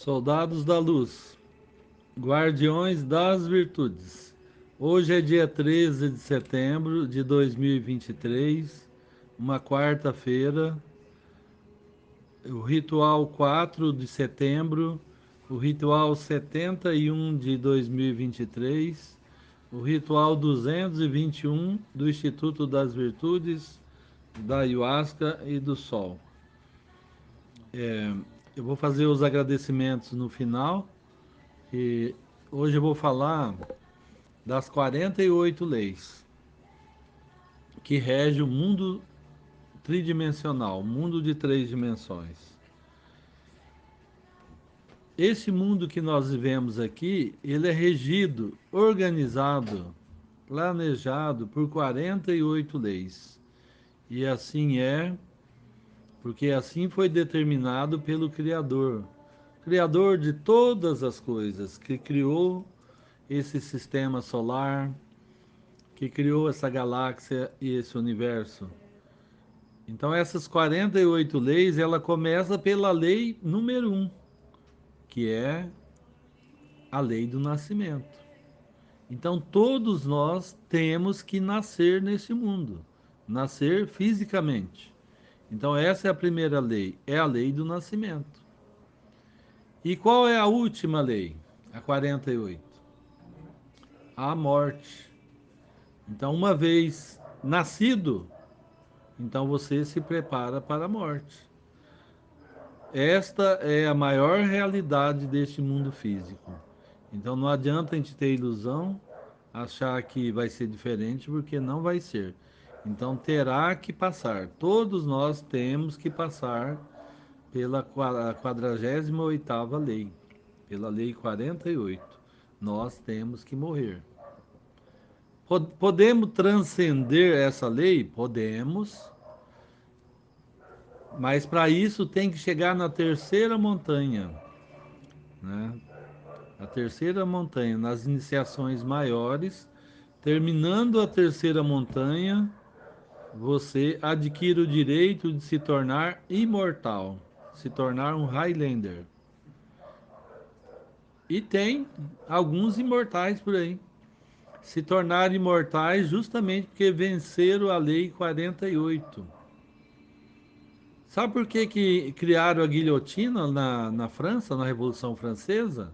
Soldados da Luz, Guardiões das Virtudes. Hoje é dia 13 de setembro de 2023, uma quarta-feira. O ritual 4 de setembro, o ritual 71 de 2023, o ritual 221 do Instituto das Virtudes, da Ayahuasca e do Sol. Eu vou fazer os agradecimentos no final e hoje eu vou falar das 48 leis que regem o mundo tridimensional, o mundo de três dimensões. Esse mundo que nós vivemos aqui, ele é regido, organizado, planejado por 48 leis. E assim é, porque assim foi determinado pelo Criador. Criador de todas as coisas, que criou esse sistema solar, que criou essa galáxia e esse universo. Então essas 48 leis, ela começa pela lei número um, que é a lei do nascimento. Então todos nós temos que nascer nesse mundo, nascer fisicamente. Então essa é a primeira lei, é a lei do nascimento. E qual é a última lei? A 48. A morte. Então uma vez nascido, então você se prepara para a morte. Esta é a maior realidade deste mundo físico. Então não adianta a gente ter ilusão, achar que vai ser diferente, porque não vai ser. Então terá que passar. Todos nós temos que passar pela 48ª lei, pela lei 48. Nós temos que morrer. Podemos transcender essa lei? Podemos, mas para isso tem que chegar na terceira montanha, né? A terceira montanha, nas iniciações maiores, terminando a terceira montanha, você adquire o direito de se tornar imortal, se tornar um Highlander. E tem alguns imortais por aí. Se tornaram imortais justamente porque venceram a lei 48. Sabe por que criaram a guilhotina na França, na Revolução Francesa?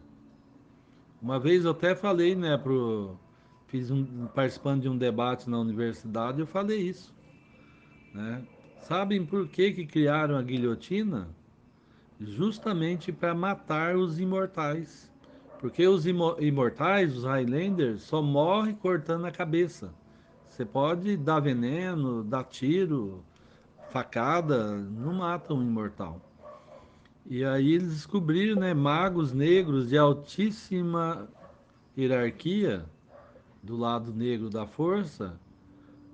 Uma vez eu até falei, né, participando de um debate na universidade, eu falei isso, né? Sabem por que criaram a guilhotina? Justamente para matar os imortais. Porque os imortais, os Highlanders, só morrem cortando a cabeça. Você pode dar veneno, dar tiro, facada, não mata um imortal. E aí eles descobriram, né, magos negros de altíssima hierarquia, do lado negro da força,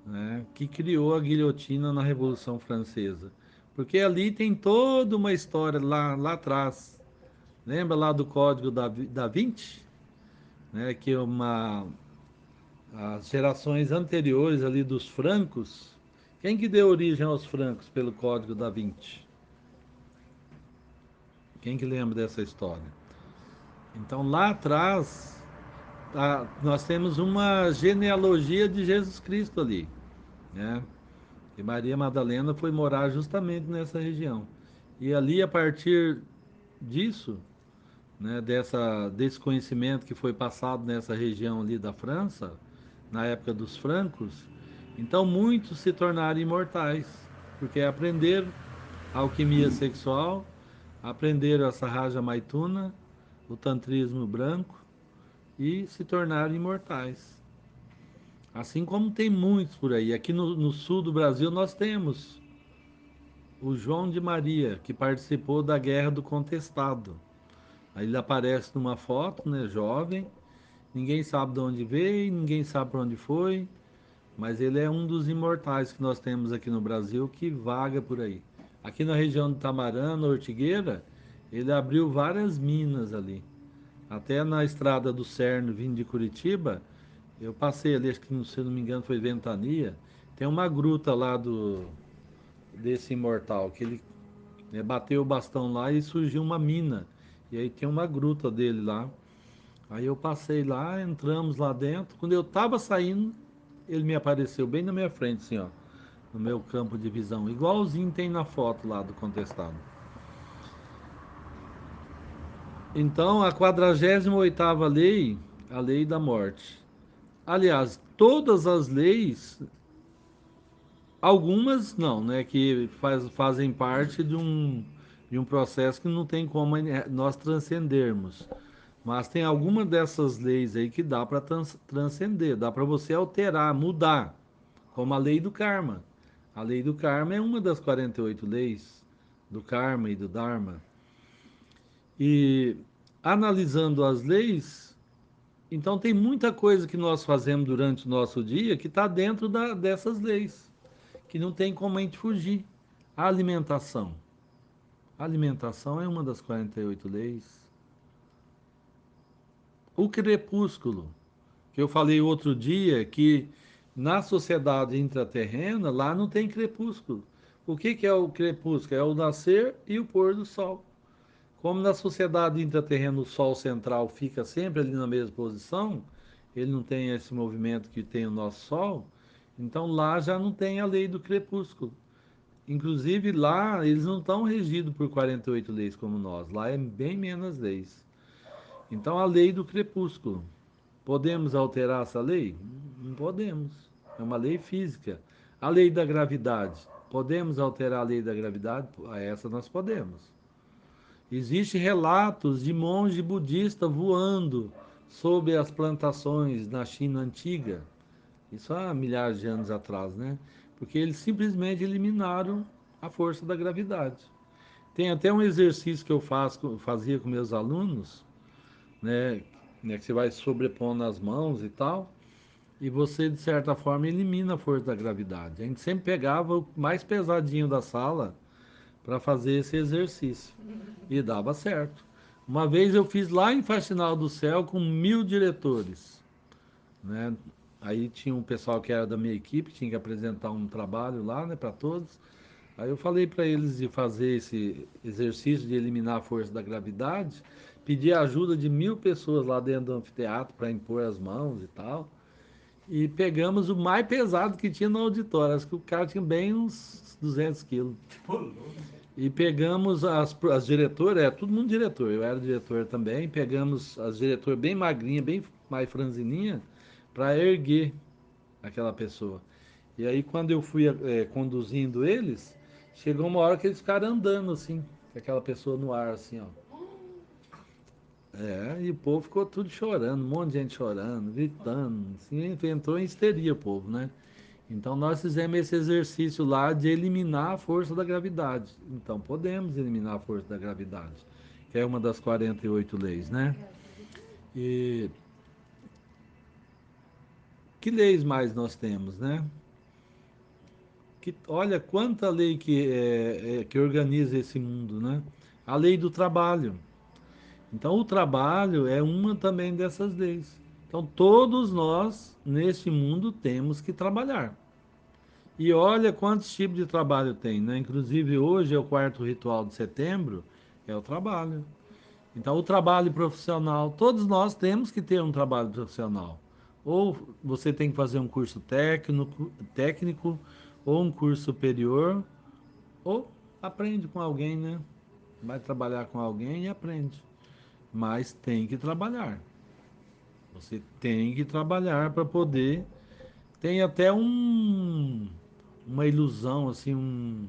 né, que criou a guilhotina na Revolução Francesa. Porque ali tem toda uma história lá atrás. Lembra lá do Código da Vinci? Né, que as gerações anteriores ali dos francos, quem que deu origem aos francos pelo Código da Vinci? Quem que lembra dessa história? Então lá atrás nós temos uma genealogia de Jesus Cristo ali, né? E Maria Madalena foi morar justamente nessa região. E ali, a partir disso, né, desse conhecimento que foi passado nessa região ali da França, na época dos francos, então muitos se tornaram imortais, porque aprenderam alquimia sexual, aprenderam essa Raja Maituna, o tantrismo branco, e se tornaram imortais. Assim como tem muitos por aí. Aqui no sul do Brasil nós temos o João de Maria, que participou da Guerra do Contestado. Aí ele aparece numa foto, né, jovem, ninguém sabe de onde veio, ninguém sabe para onde foi, mas ele é um dos imortais que nós temos aqui no Brasil que vaga por aí. Aqui na região de Tamarã, na Ortigueira, ele abriu várias minas ali. Até na estrada do Cerno, vindo de Curitiba, eu passei ali, acho que se não me engano foi Ventania, tem uma gruta lá desse imortal, que ele bateu o bastão lá e surgiu uma mina. E aí tinha uma gruta dele lá. Aí eu passei lá, entramos lá dentro. Quando eu tava saindo, ele me apareceu bem na minha frente, assim, ó, no meu campo de visão, igualzinho tem na foto lá do contestado. Então, a 48ª lei, a lei da morte. Aliás, todas as leis, algumas não, né, que fazem parte de um processo que não tem como nós transcendermos. Mas tem alguma dessas leis aí que dá para transcender, dá para você alterar, mudar, como a lei do karma. A lei do karma é uma das 48 leis do karma e do dharma. E analisando as leis, então tem muita coisa que nós fazemos durante o nosso dia que está dentro dessas leis, que não tem como a gente fugir. A alimentação. A alimentação é uma das 48 leis. O crepúsculo, que eu falei outro dia, que na sociedade intraterrena, lá não tem crepúsculo. O que, que é o crepúsculo? É o nascer e o pôr do sol. Como na sociedade intraterrena o sol central fica sempre ali na mesma posição, ele não tem esse movimento que tem o nosso sol, então lá já não tem a lei do crepúsculo. Inclusive lá eles não estão regidos por 48 leis como nós, lá é bem menos leis. Então a lei do crepúsculo. Podemos alterar essa lei? Não podemos. É uma lei física. A lei da gravidade. Podemos alterar a lei da gravidade? Essa nós podemos. Existem relatos de monge budista voando sobre as plantações na China antiga. Isso há milhares de anos atrás, né? Porque eles simplesmente eliminaram a força da gravidade. Tem até um exercício que eu fazia com meus alunos, né, que você vai sobrepondo as mãos e tal, e você, de certa forma, elimina a força da gravidade. A gente sempre pegava o mais pesadinho da sala para fazer esse exercício. E dava certo. Uma vez eu fiz lá em Faxinal do Céu com 1.000 diretores, né? Aí tinha um pessoal que era da minha equipe, tinha que apresentar um trabalho lá, né, para todos. Aí eu falei para eles de fazer esse exercício de eliminar a força da gravidade, pedir a ajuda de 1.000 pessoas lá dentro do anfiteatro para impor as mãos e tal. E pegamos o mais pesado que tinha no auditório. Acho que o cara tinha bem uns 200 quilos. E pegamos as diretoras, todo mundo diretor, eu era diretor também. Pegamos as diretoras bem magrinhas, bem mais franzininha, para erguer aquela pessoa. E aí, quando eu fui conduzindo eles, chegou uma hora que eles ficaram andando assim, com aquela pessoa no ar, assim, ó. E o povo ficou tudo chorando, um monte de gente chorando, gritando, assim, entrou em histeria o povo, né? Então nós fizemos esse exercício lá de eliminar a força da gravidade. Então podemos eliminar a força da gravidade, que é uma das 48 leis, né? E que leis mais nós temos, né? Olha quanta lei que organiza esse mundo, né? A lei do trabalho. Então o trabalho é uma também dessas leis. Então todos nós neste mundo temos que trabalhar. E olha quantos tipos de trabalho tem, né? Inclusive hoje é o quarto ritual de setembro, é o trabalho. Então o trabalho profissional, todos nós temos que ter um trabalho profissional. Ou você tem que fazer um curso técnico ou um curso superior, ou aprende com alguém, né? Vai trabalhar com alguém e aprende. Mas tem que trabalhar. Você tem que trabalhar para poder. Tem até uma ilusão, assim,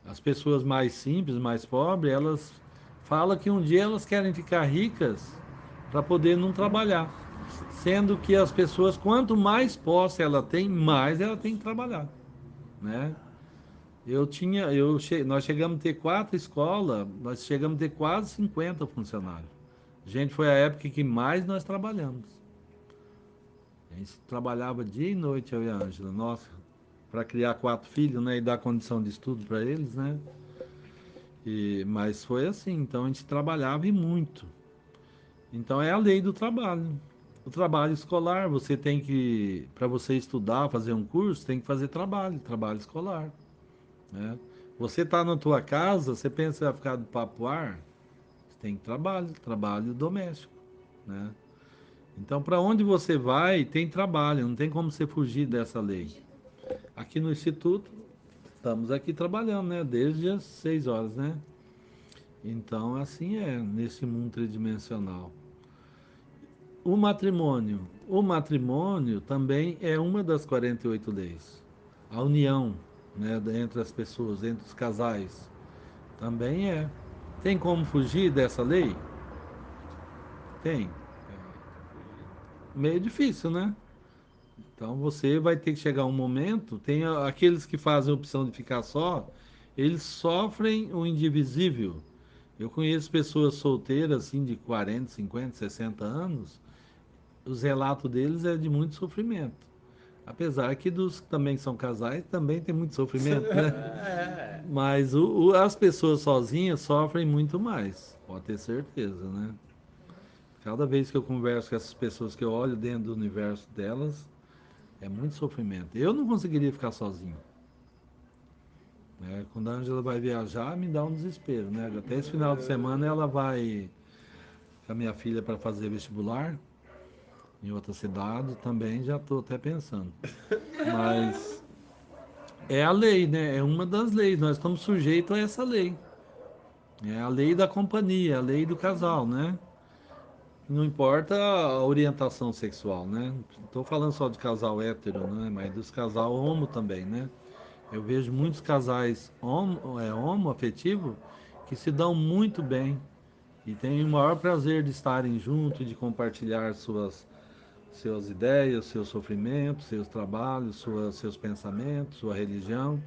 as pessoas mais simples, mais pobres, elas falam que um dia elas querem ficar ricas para poder não trabalhar. Sendo que as pessoas, quanto mais posse ela tem, mais ela tem que trabalhar, né? Nós chegamos a ter 4 escolas, nós chegamos a ter quase 50 funcionários. Gente, foi a época que mais nós trabalhamos. A gente trabalhava dia e noite, eu e a Ângela, nossa, para criar 4 filhos, né, e dar condição de estudo para eles, né? Mas foi assim, então a gente trabalhava e muito. Então é a lei do trabalho. O trabalho escolar, você tem que, para você estudar, fazer um curso, tem que fazer trabalho escolar, né? Você está na tua casa, você pensa que vai ficar do papo ar? tem trabalho, trabalho doméstico, né? Então, para onde você vai, tem trabalho, não tem como você fugir dessa lei. Aqui no Instituto, estamos aqui trabalhando, né? Desde as 6 horas, né? Então, assim é, nesse mundo tridimensional. O matrimônio também é uma das 48 leis. A união, né, entre as pessoas, entre os casais, também é. Tem como fugir dessa lei? Tem. Meio difícil, né? Então você vai ter que chegar um momento. Tem aqueles que fazem a opção de ficar só, eles sofrem o indivisível. Eu conheço pessoas solteiras, assim, de 40, 50, 60 anos, os relatos deles é de muito sofrimento. Apesar que dos que também são casais, também tem muito sofrimento, né? Mas as pessoas sozinhas sofrem muito mais, pode ter certeza, né? Cada vez que eu converso com essas pessoas que eu olho dentro do universo delas, é muito sofrimento. Eu não conseguiria ficar sozinho, né? Quando a Ângela vai viajar, me dá um desespero, né? Até esse final de semana ela vai com a minha filha para fazer vestibular em outra cidade, também já estou até pensando. Mas é a lei, né? É uma das leis. Nós estamos sujeitos a essa lei. É a lei da companhia, a lei do casal, né? Não importa a orientação sexual, né? Estou falando só de casal hétero, né? Mas dos casal homo também, né? Eu vejo muitos casais homoafetivos que se dão muito bem e têm o maior prazer de estarem juntos, de compartilhar suas ideias, seus sofrimentos, seus trabalhos, seus pensamentos, sua religião.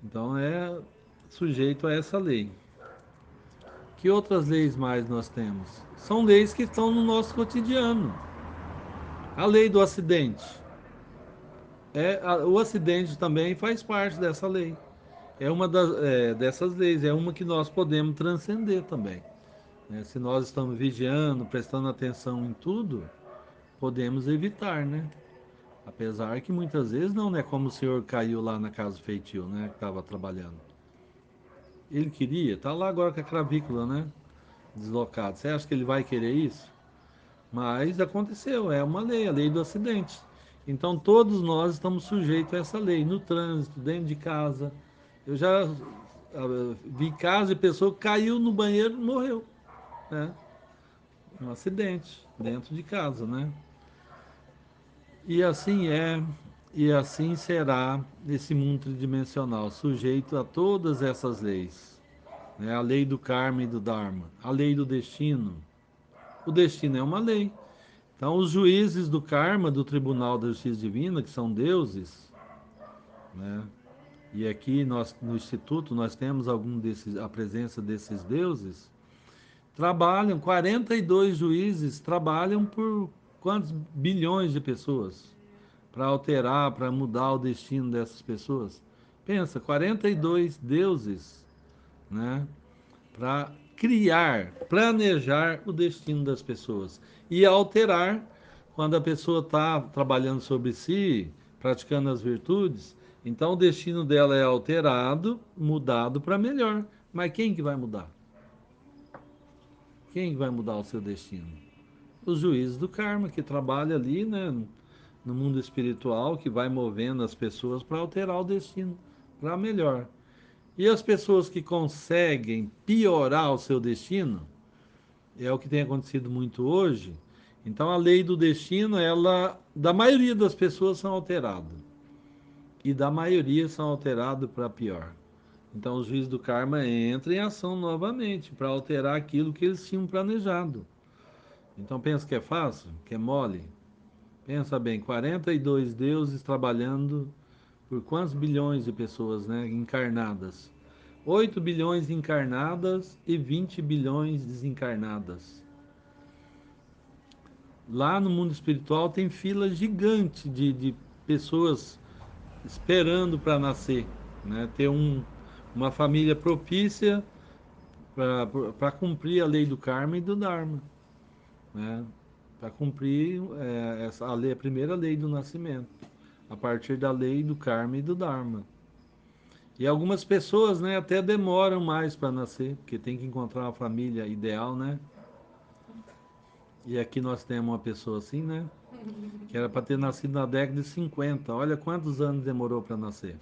Então é sujeito a essa lei. Que outras leis mais nós temos? São leis que estão no nosso cotidiano. A lei do acidente. O acidente também faz parte dessa lei. Dessas leis, é uma que nós podemos transcender também, né? Se nós estamos vigiando, prestando atenção em tudo, podemos evitar, né? Apesar que muitas vezes não, né? Como o senhor caiu lá na casa do feitio, né? Que estava trabalhando. Ele queria, tá lá agora com a clavícula, né? Deslocado. Você acha que ele vai querer isso? Mas aconteceu, é uma lei, a lei do acidente. Então todos nós estamos sujeitos a essa lei, no trânsito, dentro de casa. Eu já vi casos de pessoa que caiu no banheiro e morreu, né? Um acidente dentro de casa, né? E assim é, e assim será esse mundo tridimensional, sujeito a todas essas leis, né? A lei do karma e do dharma, a lei do destino. O destino é uma lei. Então, os juízes do karma do Tribunal da Justiça Divina, que são deuses, né? E aqui nós no instituto nós temos a presença desses deuses, trabalham 42 juízes trabalham por quantos bilhões de pessoas para alterar, para mudar o destino dessas pessoas. Pensa, 42 deuses, né? Para criar, planejar o destino das pessoas e alterar quando a pessoa está trabalhando sobre si, praticando as virtudes. Então o destino dela é alterado, mudado para melhor. Mas quem que vai mudar? Quem vai mudar o seu destino? Os juízes do karma que trabalham ali, né, no mundo espiritual, que vai movendo as pessoas para alterar o destino para melhor. E as pessoas que conseguem piorar o seu destino, é o que tem acontecido muito hoje. Então a lei do destino, ela, da maioria das pessoas são alteradas. E da maioria são alteradas para pior. Então os juízes do karma entram em ação novamente para alterar aquilo que eles tinham planejado. Então pensa que é fácil, que é mole. Pensa bem, 42 deuses trabalhando por quantos bilhões de pessoas, né, encarnadas? 8 bilhões encarnadas e 20 bilhões desencarnadas. Lá no mundo espiritual tem fila gigante de pessoas esperando para nascer, né? Ter uma família propícia para cumprir a lei do karma e do dharma, né? Para cumprir a primeira lei do nascimento, a partir da lei do karma e do dharma. E algumas pessoas, né, até demoram mais para nascer, porque tem que encontrar uma família ideal, né? E aqui nós temos uma pessoa assim, né? Que era para ter nascido na década de 50. Olha quantos anos demorou para nascer.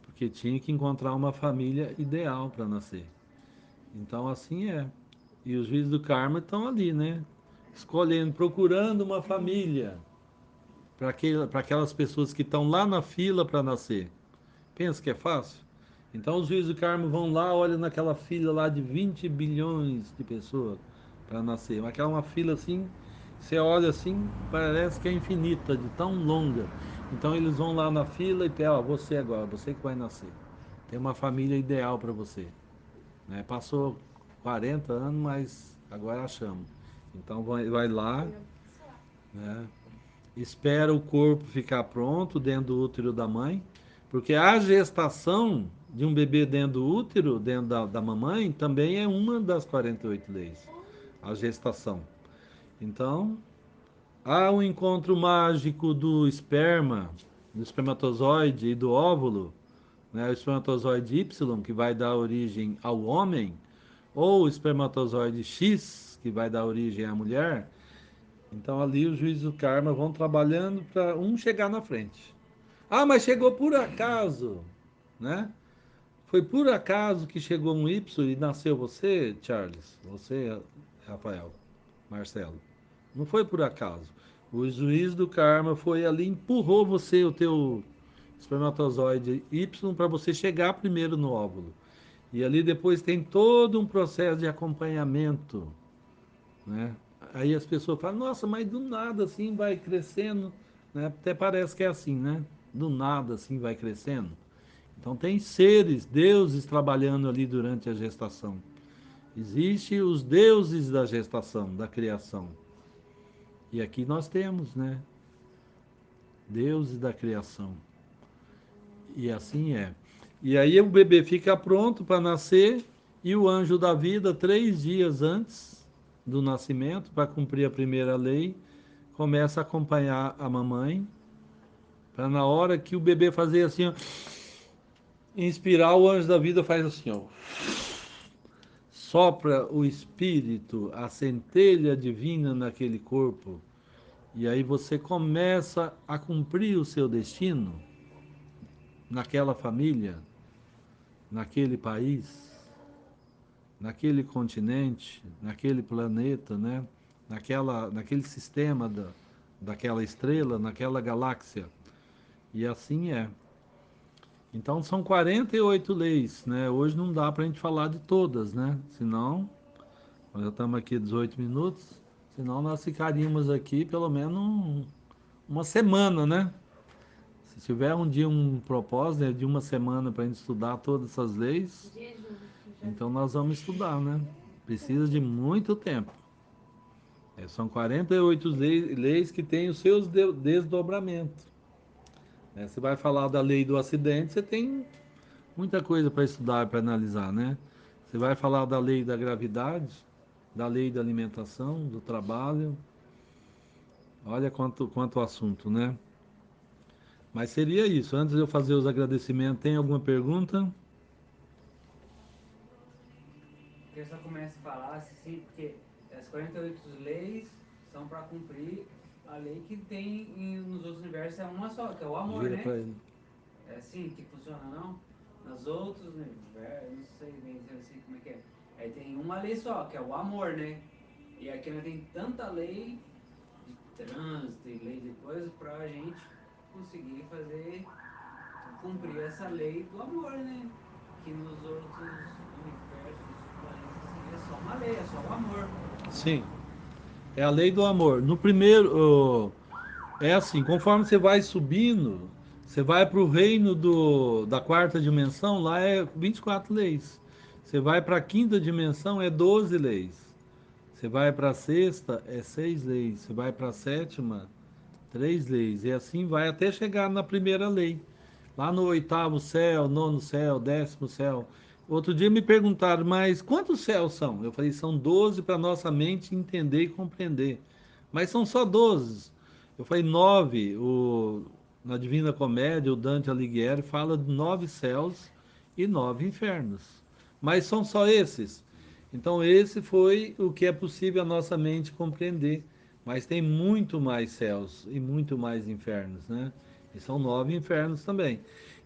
Porque tinha que encontrar uma família ideal para nascer. Então assim é. E os juízes do karma estão ali, né? Escolhendo, procurando uma família para aquelas pessoas que estão lá na fila para nascer. Pensa que é fácil? Então os juízes do karma vão lá, olham naquela fila lá de 20 bilhões de pessoas para nascer. Aquela uma fila assim, você olha assim, parece que é infinita, de tão longa. Então eles vão lá na fila e pedem, ó, você agora, você que vai nascer. Tem uma família ideal para você. Né? Passou 40 anos, mas agora achamos. Então vai lá, né? Espera o corpo ficar pronto dentro do útero da mãe, porque a gestação de um bebê dentro do útero, dentro da mamãe, também é uma das 48 leis. A gestação. Então, há um encontro mágico do esperma, do espermatozoide e do óvulo, né? O espermatozoide Y, que vai dar origem ao homem, ou o espermatozoide X, que vai dar origem à mulher. Então ali os juízes do karma vão trabalhando para um chegar na frente. Ah, mas chegou por acaso, né? Foi por acaso que chegou um Y e nasceu você, Charles? Você, Rafael, Marcelo. Não foi por acaso. O juiz do karma foi ali, empurrou você, o teu espermatozoide Y, para você chegar primeiro no óvulo. E ali depois tem todo um processo de acompanhamento, né? Aí as pessoas falam, nossa, mas do nada assim vai crescendo, né? Até parece que é assim, né? Do nada assim vai crescendo. Então tem seres, deuses trabalhando ali durante a gestação. Existem os deuses da gestação, da criação. E aqui nós temos, né? Deuses da criação. E assim é. E aí o bebê fica pronto para nascer e o anjo da vida, 3 dias antes do nascimento, para cumprir a primeira lei, começa a acompanhar a mamãe, para na hora que o bebê fazer assim, ó, inspirar, o anjo da vida faz assim, ó, sopra o espírito, a centelha divina naquele corpo, e aí você começa a cumprir o seu destino naquela família, naquele país, naquele continente, naquele planeta, né? Naquele sistema daquela estrela, naquela galáxia. E assim é. Então são 48 leis, né? Hoje não dá para a gente falar de todas, né? Senão, nós já estamos aqui 18 minutos, senão nós ficaríamos aqui pelo menos uma semana, né? Se tiver um dia um propósito, né, de uma semana para a gente estudar todas essas leis, então nós vamos estudar, né? Precisa de muito tempo. São 48 leis que têm os seus desdobramentos. Você vai falar da lei do acidente, você tem muita coisa para estudar, para analisar, né? Você vai falar da lei da gravidade, da lei da alimentação, do trabalho. Olha quanto assunto, né? Mas seria isso. Antes de eu fazer os agradecimentos, tem alguma pergunta? Porque só começa a falar assim, porque as 48 leis são para cumprir a lei que tem nos outros universos, é uma só, que é o amor, Gira né? para ele. É assim que funciona, não? Nas outros universos, não sei bem dizer assim como é que é. Aí tem uma lei só, que é o amor, né? E aqui nós tem tanta lei de trânsito e lei de coisas pra gente conseguir fazer, cumprir essa lei do amor, né? Que nos outros universos, outros planetas, assim, é só uma lei, é só o amor. Sim, é a lei do amor. No primeiro, é assim, conforme você vai subindo, você vai para o reino da quarta dimensão, lá é 24 leis. Você vai para a quinta dimensão, é 12 leis. Você vai para a sexta, é 6 leis. Você vai para a sétima, 3 leis. E assim vai até chegar na primeira lei. Lá no oitavo céu, nono céu, 10º céu. Outro dia me perguntaram, mas quantos céus são? Eu falei, são 12 para nossa mente entender e compreender. Mas são só 12. Eu falei, 9. Na Divina Comédia, o Dante Alighieri fala de 9 céus e 9 infernos. Mas são só esses. Então, esse foi o que é possível a nossa mente compreender. Mas tem muito mais céus e muito mais infernos, né? E são 9 infernos também.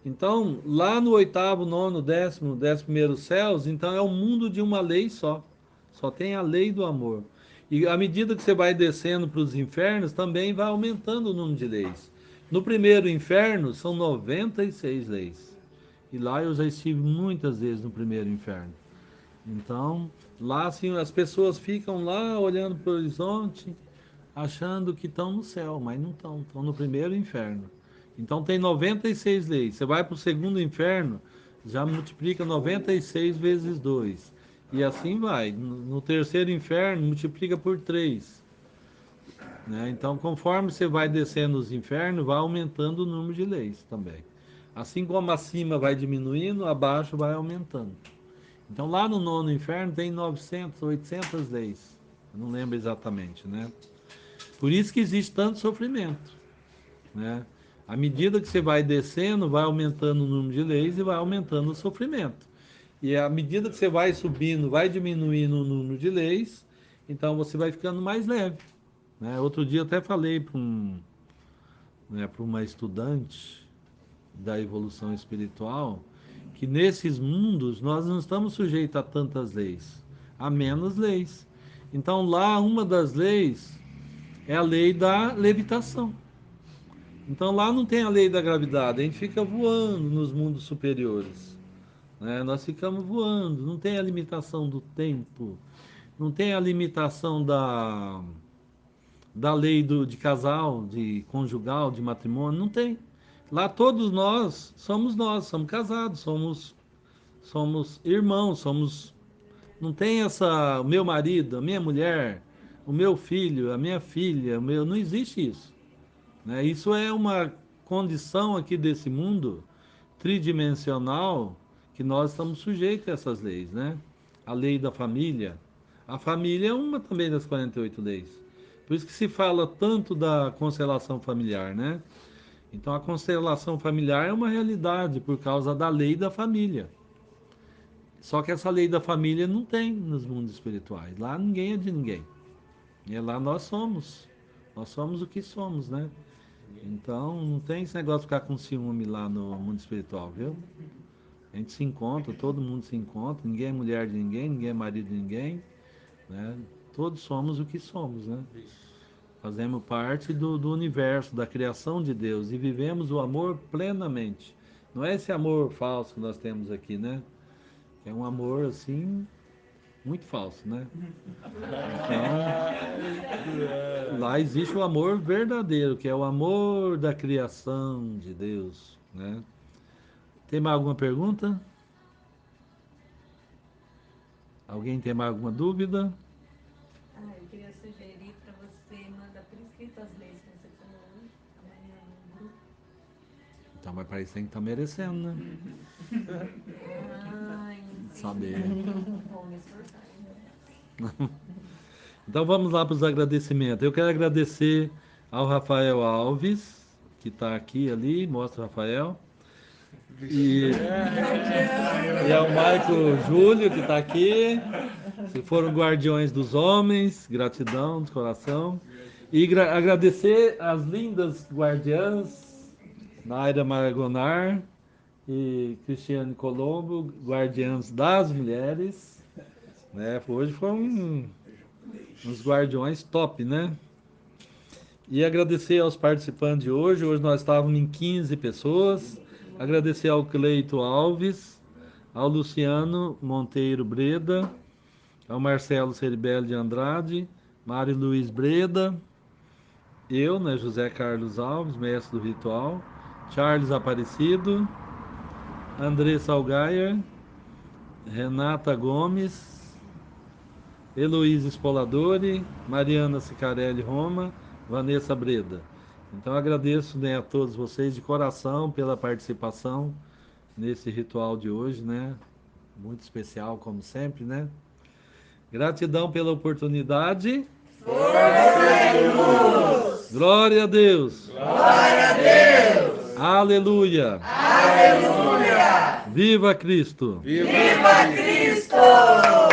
Então, lá no oitavo, nono, décimo, 11º céus, então é o mundo de uma lei só. Só tem a lei do amor. E à medida que você vai descendo para os infernos, também vai aumentando o número de leis. No primeiro inferno, são 96 leis. E lá eu já estive muitas vezes no primeiro inferno. Então, lá assim, as pessoas ficam lá olhando para o horizonte, achando que estão no céu, mas não estão, estão no primeiro inferno. Então tem 96 leis. Você vai para o segundo inferno, já multiplica 96 vezes 2. E assim vai. No terceiro inferno, multiplica por 3. Né? Então, conforme você vai descendo os infernos, vai aumentando o número de leis também. Assim como acima vai diminuindo, abaixo vai aumentando. Então, lá no nono inferno tem 900, 800 leis. Eu não lembro exatamente, né? Por isso que existe tanto sofrimento, né? À medida que você vai descendo, vai aumentando o número de leis e vai aumentando o sofrimento. E à medida que você vai subindo, vai diminuindo o número de leis, então você vai ficando mais leve, né? Outro dia eu até falei para uma estudante da evolução espiritual que nesses mundos nós não estamos sujeitos a tantas leis, a menos leis. Então lá uma das leis é a lei da levitação. Então lá não tem a lei da gravidade, a gente fica voando nos mundos superiores, né? Nós ficamos voando, não tem a limitação do tempo, não tem a limitação da lei de casal, de conjugal, de matrimônio, não tem. Lá todos nós, somos casados, somos irmãos, não tem essa, o meu marido, a minha mulher, o meu filho, a minha filha, não existe isso, né? Isso é uma condição aqui desse mundo tridimensional que nós estamos sujeitos a essas leis, né? A lei da família. A família é uma também das 48 leis. Por isso que se fala tanto da constelação familiar, né? Então a constelação familiar é uma realidade por causa da lei da família. Só que essa lei da família não tem nos mundos espirituais. Lá ninguém é de ninguém. E lá nós somos. Nós somos o que somos, né? Então não tem esse negócio de ficar com ciúme lá no mundo espiritual, viu? A gente se encontra, todo mundo se encontra, ninguém é mulher de ninguém, ninguém é marido de ninguém, né? Todos somos o que somos, né? Fazemos parte do universo, da criação de Deus e vivemos o amor plenamente. Não é esse amor falso que nós temos aqui, né? É um amor assim muito falso, né? Então, lá existe o amor verdadeiro, que é o amor da criação de Deus, né? Tem mais alguma pergunta? Alguém tem mais alguma dúvida? Eu queria sugerir para você mandar por escrito as leis que você falou hoje, amanhã no grupo. Então, mas para isso tem que estar merecendo, né? Entendi. Saber. Vou me esforçar, então. Então vamos lá para os agradecimentos. Eu quero agradecer ao Rafael Alves, que está aqui ali, mostra o Rafael. E ao Marco Júlio, que está aqui. Que foram guardiões dos homens, gratidão de coração. E agradecer as lindas guardiãs, Naira Margonar e Cristiane Colombo, guardiãs das mulheres. Né? Hoje foram uns guardiões top, né? E agradecer aos participantes de hoje. Hoje nós estávamos em 15 pessoas. Agradecer ao Cleito Alves, ao Luciano Monteiro Breda, ao Marcelo Ceribelli de Andrade, Mário Luiz Breda, eu, né, José Carlos Alves, mestre do ritual, Charles Aparecido, André Salgaia, Renata Gomes, Heloísa Spoladori, Mariana Sicarelli Roma, Vanessa Breda. Então agradeço, né, a todos vocês de coração pela participação nesse ritual de hoje, né? Muito especial, como sempre, né? Gratidão pela oportunidade. Força e luz! Glória a Deus! Glória a Deus! Aleluia. Aleluia. Viva Cristo. Viva Cristo.